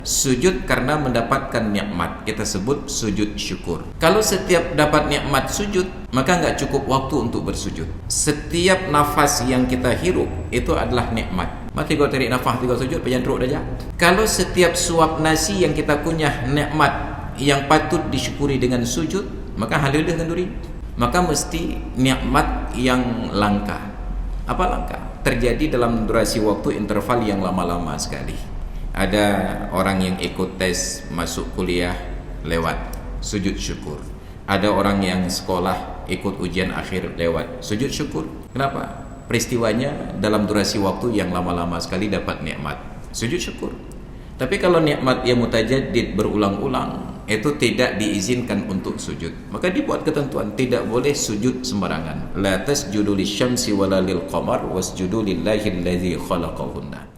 Sujud karena mendapatkan nikmat, kita sebut sujud syukur. Kalau setiap dapat nikmat sujud, maka nggak cukup waktu untuk bersujud. Setiap nafas yang kita hirup itu adalah nikmat. Mati kau tarik nafas, kau sujud, jangan teruk dah. Kalau setiap suap nasi yang kita kunyah nikmat yang patut disyukuri dengan sujud, maka halil dengan duri. Maka mesti nikmat yang langka. Apa langka? Terjadi dalam durasi waktu interval yang lama-lama sekali. Ada orang yang ikut tes masuk kuliah lewat, sujud syukur. Ada orang yang sekolah ikut ujian akhir lewat, sujud syukur. Kenapa? Peristiwanya dalam durasi waktu yang lama-lama sekali dapat nikmat, sujud syukur. Tapi kalau nikmat yang mutajaddid berulang-ulang, itu tidak diizinkan untuk sujud. Maka dibuat ketentuan, tidak boleh sujud sembarangan. La tasjudu lisyamsi wala lil qamar wasjudu lillahi alladzi khalaqahunna.